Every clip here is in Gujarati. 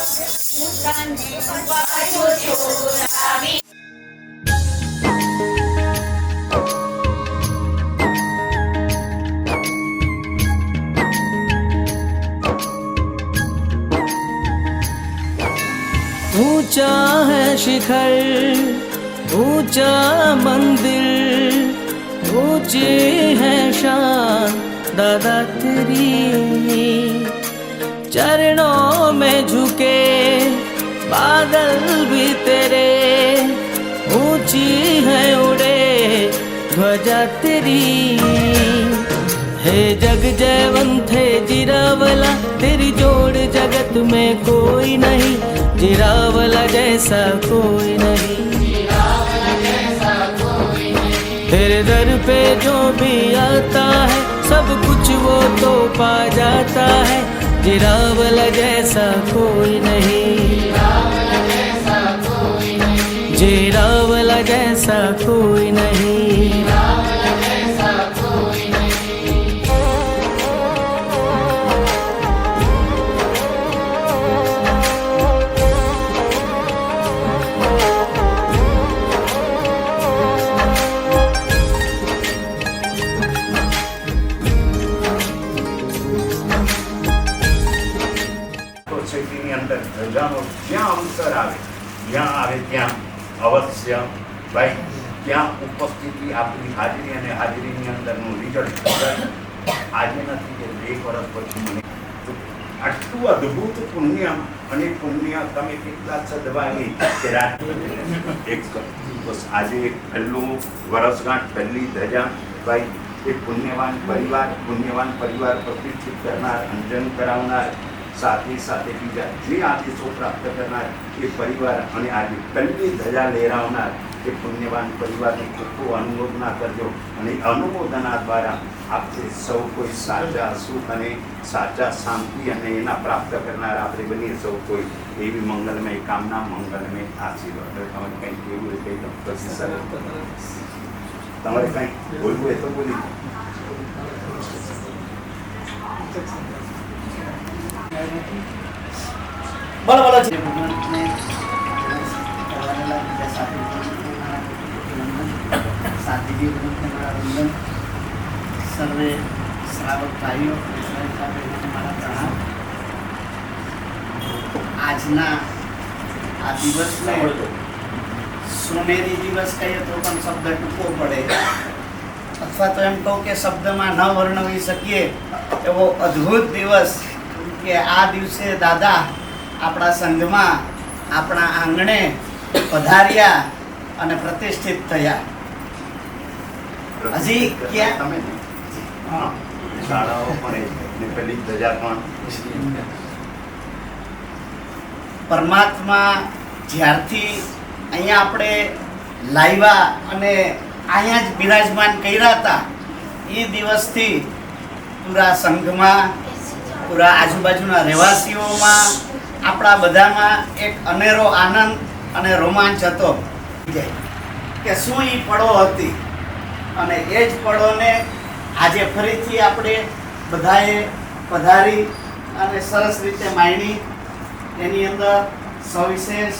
પૂજે ऊंचा है शिखर, ऊंचा मंदिर, ऊंची है शान दादा तेरी। चरणों में झुके बादल भी तेरे, ऊंची है उड़े ध्वजा तेरी। हे जग जयवंत है जिरावला, तेरी जोड़ जगत में कोई नहीं, जिरावला जैसा कोई नहीं। तेरे दर पे जो भी आता है सब कुछ वो तो पा जाता है, जिरावला जैसा कोई नहीं, जिरावला जैसा कोई नहीं। અંદર ધજાનો જ્યાં અવસર આવે જ્યાં આવે ત્યાં અવશ્ય ભાઈ ત્યાં ઉપસ્થિતિ આપણી હાજરી અને હાજરીની અંદરનું રિઝલ્ટ આજે નથી કે 2 વર્ષ પછી મને આટલું અદ્ભુત પુણ્ય અને પુણ્ય તમે કેટલા સદભાગી કે એક બસ આજે પહેલું વર્ષગાંઠ પહેલી ધજા ભાઈ એ પુણ્યવાન પરિવાર પ્રતિષ્ઠિત કરનાર અંજન કરાવનાર સાથે સાથે બીજા જે આદેશો પ્રાપ્ત કરનાર એ પરિવાર અને આજે પહેલી ધજા લહેરાવનાર એ પુણ્યવાન પરિવારની ખૂબ અનુમોદના કરજો અને અનુમોદના દ્વારા આપણે સૌ કોઈ સાચા સુખ અને સાચા શાંતિ અને એના પ્રાપ્ત કરનાર આપણે બનીએ સૌ કોઈ એવી મંગલમય કામના મંગલમય આશીર્વાદ। તમારે કંઈ કેવું હોય કંઈ પછી સરળ તમારે કંઈ બોલવું હોય તો બોલી बोलो बोलो जी। सर्वे श्रावक भाइयों આજના આ દિવસને સોનેરી દિવસ કહીએ તો પણ શબ્દ ટૂંકો પડે, અથવા તો એમ કહું કે શબ્દમાં ન વર્ણવી શકીએ એવો અદ્ભુત દિવસ કે આ દિવસે દાદા આપણા સંઘમાં આપણા આંગણે પધાર્યા અને પ્રતિષ્ઠિત થયા। હજી ક્યાં તમે શાળાઓ પણ પહેલી ધજા પણ પરમાત્મા જ્યારથી અહીંયા આપણે લાવ્યા અને અહીંયા જ બિરાજમાન કર્યા હતા એ દિવસથી પૂરા સંઘમાં પૂરા આજુબાજુના રહેવાસીઓમાં આપણા બધામાં એક અનેરો આનંદ અને રોમાંચ હતો કે શું એ પળો હતી અને એ જ પળોને આજે ફરીથી આપણે બધાએ પધારી અને સરસ રીતે માણી। એની અંદર સવિશેષ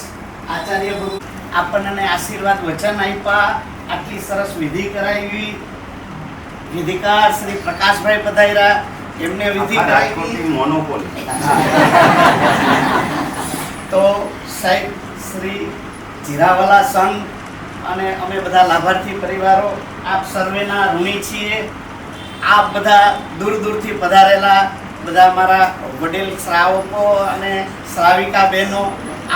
આચાર્ય ગુરુ આપણને આશીર્વાદ વચન આપ્યા, આટલી સરસ વિધિ કરાવી, વિધિકાર શ્રી પ્રકાશભાઈ પધાર્યા, એમને વિધિ કરાવી મોનોપોલી તો સાહેબ શ્રી જીરાવાલા સંઘ અને અમે બધા લાભાર્થી પરિવારો આપ સર્વેના ઋણી છીએ। આપ બધા દૂર દૂરથી પધારેલા બધા મારા વડીલ શ્રાવકો અને શ્રાવિકા બહેનો,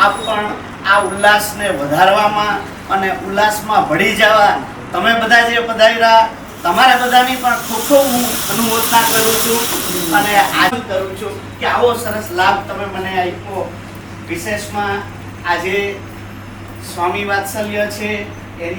આપ પણ આ ઉલ્લાસને વધારવામાં અને ઉલ્લાસમાં ભળી જવા તમે બધા જે પધાર્યા તમારા બધાની પણ ખૂબ ખૂબ હું અનુમોદના કરું છું અને આનંદ કરું છું કે આવો સરસ લાભ તમે મને આપ્યો। વિશેષમાં આજે સ્વામી વાત્સલ્ય છે એની